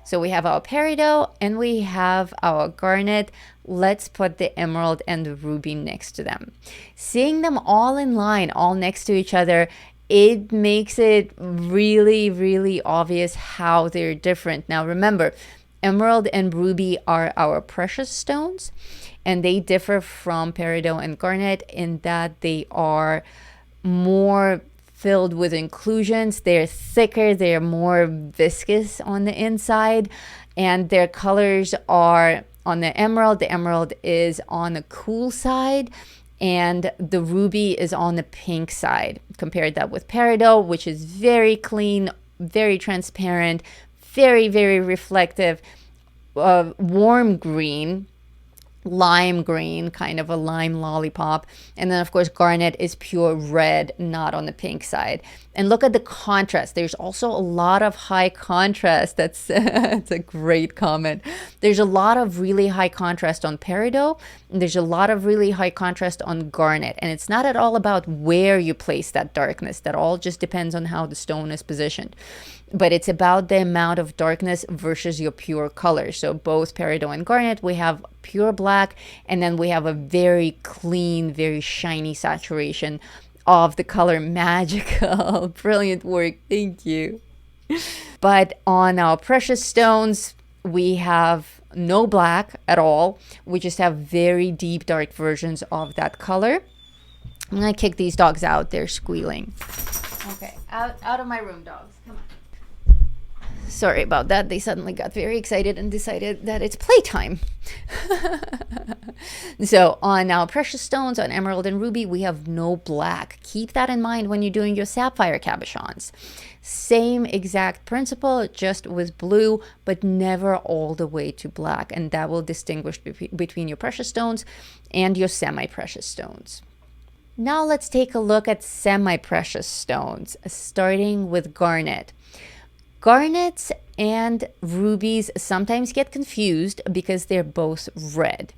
So we have our peridot and we have our garnet. Let's put the emerald and the ruby next to them. Seeing them all in line, all next to each other, it makes it really, really obvious how they're different. Now remember, emerald and ruby are our precious stones, and they differ from peridot and garnet in that they are more filled with inclusions. They're thicker, they're more viscous on the inside, and their colors are on the emerald is on the cool side, and the ruby is on the pink side. Compared that with peridot, which is very clean, very transparent, very, very reflective, warm green, lime green, kind of a lime lollipop. And then of course garnet is pure red, not on the pink side. And look at the contrast. There's also a lot of high contrast. That's that's a great comment. There's a lot of really high contrast on peridot. There's a lot of really high contrast on garnet. And it's not at all about where you place that darkness. That all just depends on how the stone is positioned. But it's about the amount of darkness versus your pure color. So both peridot and garnet, we have pure black, and then we have a very clean, very shiny saturation of the color. Magical. Brilliant work. Thank you. But on our precious stones, we have no black at all. We just have very deep, dark versions of that color. I'm going to kick these dogs out. They're squealing. Okay, out of my room, dogs. Come on. Sorry about that. They suddenly got very excited and decided that it's playtime. So on our precious stones, on emerald and ruby, we have no black. Keep that in mind when you're doing your sapphire cabochons. Same exact principle, just with blue, but never all the way to black. And that will distinguish between your precious stones and your semi-precious stones. Now let's take a look at semi-precious stones, starting with garnet. Garnets and rubies sometimes get confused because they're both red.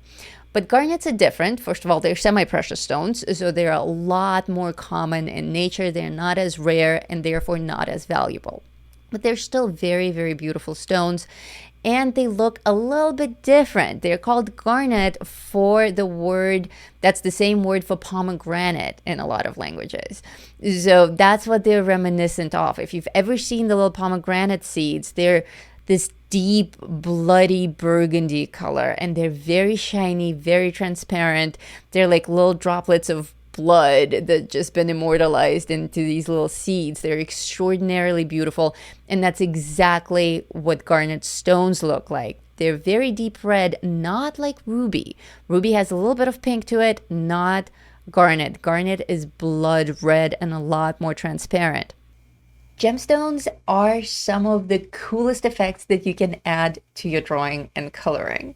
But garnets are different. First of all, they're semi-precious stones, so they're a lot more common in nature. They're not as rare and therefore not as valuable. But they're still very, very beautiful stones. And they look a little bit different. They're called garnet for the word, that's the same word for pomegranate in a lot of languages. So that's what they're reminiscent of. If you've ever seen the little pomegranate seeds, they're this deep, bloody burgundy color, and they're very shiny, very transparent. They're like little droplets of blood that just been immortalized into these little seeds. They're extraordinarily beautiful, and that's exactly what garnet stones look like. They're very deep red, not like ruby. Ruby has a little bit of pink to it, not garnet. Garnet is blood red and a lot more transparent. Gemstones are some of the coolest effects that you can add to your drawing and coloring.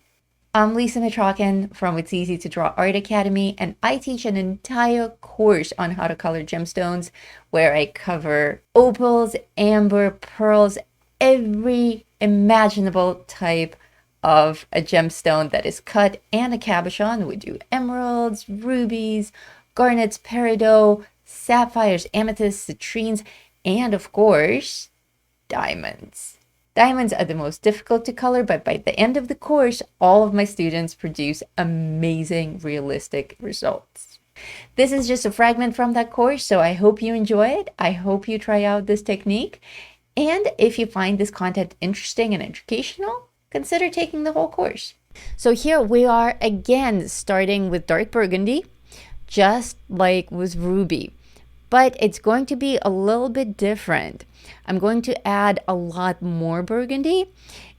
I'm Lisa Mitrokin from It's Easy to Draw Art Academy, and I teach an entire course on how to color gemstones where I cover opals, amber, pearls, every imaginable type of a gemstone that is cut, and a cabochon. We do emeralds, rubies, garnets, peridot, sapphires, amethysts, citrines, and of course, diamonds. Diamonds are the most difficult to color, but by the end of the course, all of my students produce amazing, realistic results. This is just a fragment from that course, so I hope you enjoy it. I hope you try out this technique. And if you find this content interesting and educational, consider taking the whole course. So here we are again, starting with dark burgundy, just like with ruby. But it's going to be a little bit different. I'm going to add a lot more burgundy.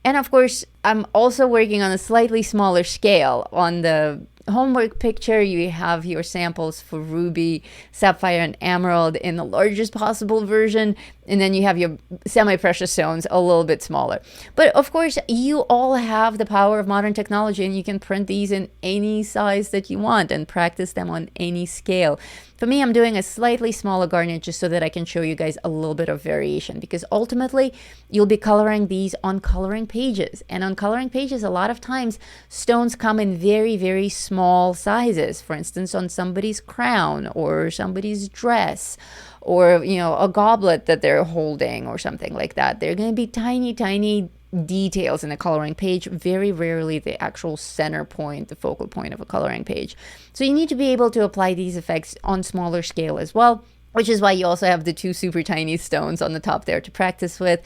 And of course, I'm also working on a slightly smaller scale. On the homework picture, you have your samples for ruby, sapphire, and emerald in the largest possible version. And then you have your semi-precious stones a little bit smaller. But of course, you all have the power of modern technology, and you can print these in any size that you want and practice them on any scale. For me, I'm doing a slightly smaller garnet just so that I can show you guys a little bit of variation, because ultimately you'll be coloring these on coloring pages. And on coloring pages, a lot of times stones come in very, very small sizes. For instance, on somebody's crown or somebody's dress, or, you know, a goblet that they're holding or something like that. They're going to be tiny, tiny details in a coloring page, very rarely the actual center point, the focal point of a coloring page. So you need to be able to apply these effects on smaller scale as well, which is why you also have the 2 super tiny stones on the top there to practice with.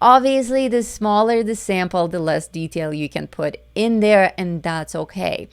Obviously, the smaller the sample, the less detail you can put in there, and that's okay.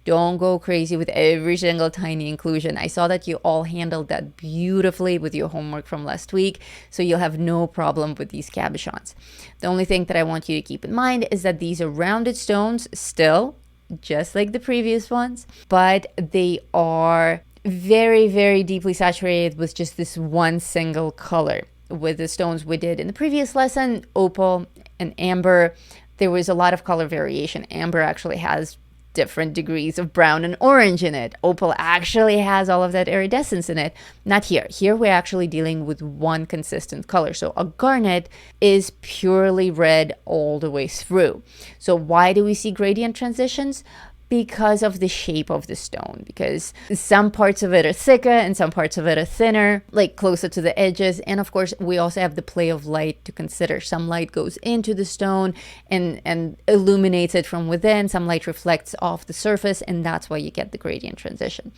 Don't go crazy with every single tiny inclusion. I saw that you all handled that beautifully with your homework from last week, so you'll have no problem with these cabochons. The only thing that I want you to keep in mind is that these are rounded stones still, just like the previous ones, but they are very, very deeply saturated with just this one single color. With the stones we did in the previous lesson, opal and amber, there was a lot of color variation. Amber actually has different degrees of brown and orange in it. Opal actually has all of that iridescence in it. Not here. Here we're actually dealing with one consistent color. So a garnet is purely red all the way through. So why do we see gradient transitions? Because of the shape of the stone, because some parts of it are thicker and some parts of it are thinner, like closer to the edges. And of course, we also have the play of light to consider. Some light goes into the stone and illuminates it from within. Some light reflects off the surface, and that's why you get the gradient transition.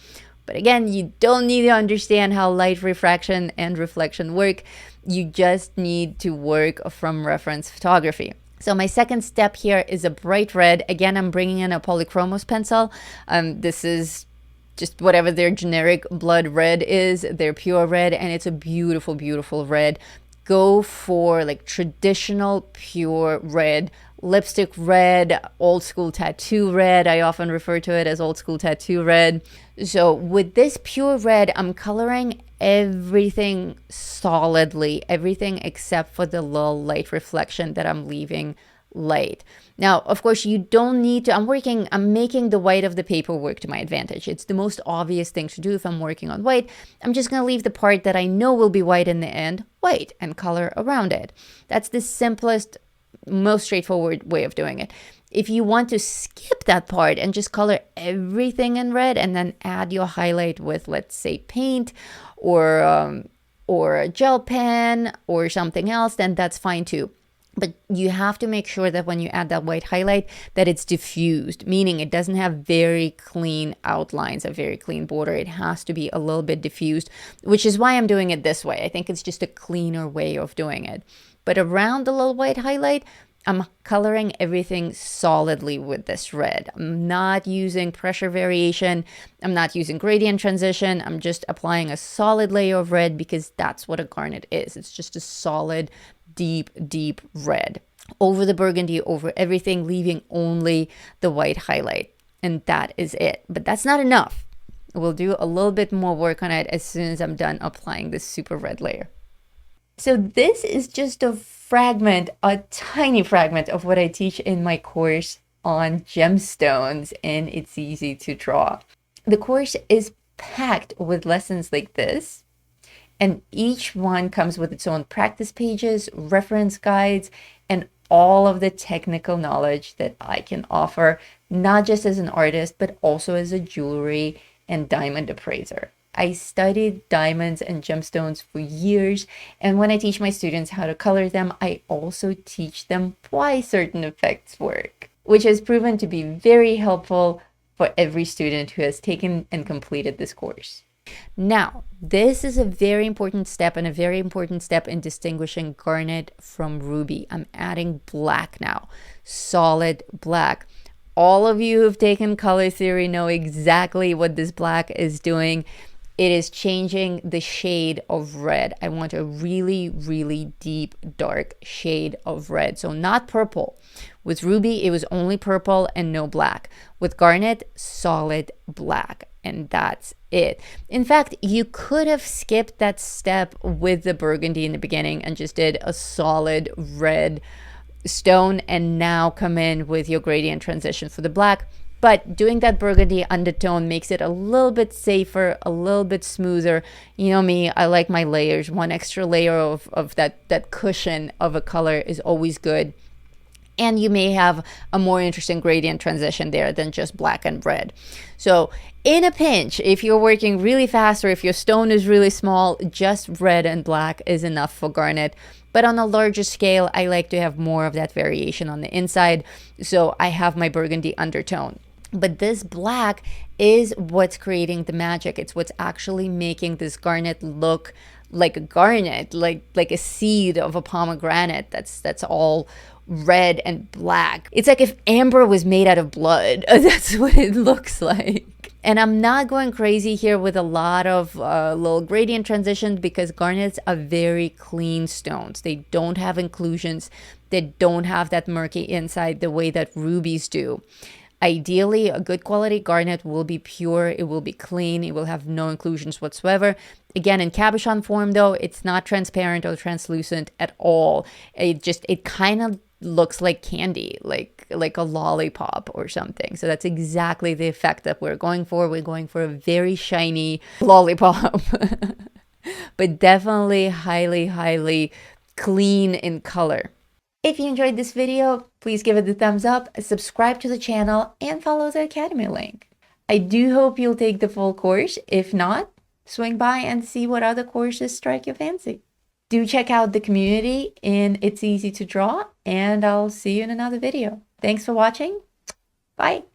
But again, you don't need to understand how light refraction and reflection work. You just need to work from reference photography. So my second step here is a bright red. Again, I'm bringing in a polychromos pencil. This is just whatever their generic blood red is, their pure red, and it's a beautiful, beautiful red. Go for like traditional pure red, lipstick red, old school tattoo red. I often refer to it as old school tattoo red. So with this pure red, I'm coloring everything solidly, everything except for the little light reflection that I'm leaving light. Now, of course, you don't need to, I'm making the white of the paper work to my advantage. It's the most obvious thing to do if I'm working on white. I'm just going to leave the part that I know will be white in the end, white, and color around it. That's the simplest, most straightforward way of doing it. If you want to skip that part and just color everything in red and then add your highlight with, let's say, paint or a gel pen or something else, then that's fine too. But you have to make sure that when you add that white highlight that it's diffused, meaning it doesn't have very clean outlines, a very clean border. It has to be a little bit diffused, which is why I'm doing it this way. I think it's just a cleaner way of doing it. But around the little white highlight, I'm coloring everything solidly with this red. I'm not using pressure variation. I'm not using gradient transition. I'm just applying a solid layer of red because that's what a garnet is. It's just a solid, deep, deep red over the burgundy, over everything, leaving only the white highlight. And that is it. But that's not enough. We'll do a little bit more work on it as soon as I'm done applying this super red layer. So this is just a fragment, a tiny fragment of what I teach in my course on gemstones, and it's easy to draw. The course is packed with lessons like this, and each one comes with its own practice pages, reference guides, and all of the technical knowledge that I can offer, not just as an artist, but also as a jewelry and diamond appraiser. I studied diamonds and gemstones for years, and when I teach my students how to color them, I also teach them why certain effects work, which has proven to be very helpful for every student who has taken and completed this course. Now, this is a very important step and a very important step in distinguishing garnet from ruby. I'm adding black now, solid black. All of you who've taken color theory know exactly what this black is doing. It is changing the shade of red. I want a really, really deep, dark shade of red. So not purple. With ruby, it was only purple and no black. With garnet, solid black. And that's it. In fact, you could have skipped that step with the burgundy in the beginning and just did a solid red stone and now come in with your gradient transition for the black. But doing that burgundy undertone makes it a little bit safer, a little bit smoother. You know me, I like my layers. One extra layer of that cushion of a color is always good. And you may have a more interesting gradient transition there than just black and red. So in a pinch, if you're working really fast or if your stone is really small, just red and black is enough for garnet. But on a larger scale, I like to have more of that variation on the inside. So I have my burgundy undertone. But this black is what's creating the magic. It's what's actually making this garnet look like a garnet, like a seed of a pomegranate that's all red and black. It's like if amber was made out of blood. That's what it looks like. And I'm not going crazy here with a lot of little gradient transitions because garnets are very clean stones. They don't have inclusions. They don't have that murky inside the way that rubies do. Ideally, a good quality garnet will be pure, it will be clean, it will have no inclusions whatsoever. Again, in cabochon form though, it's not transparent or translucent at all. It kind of looks like candy, like a lollipop or something. So that's exactly the effect that we're going for. We're going for a very shiny lollipop, but definitely highly, highly clean in color. If you enjoyed this video, please give it a thumbs up, subscribe to the channel, and follow the Academy link. I do hope you'll take the full course. If not, swing by and see what other courses strike your fancy. Do check out the community in It's Easy to Draw, and I'll see you in another video. Thanks for watching. Bye.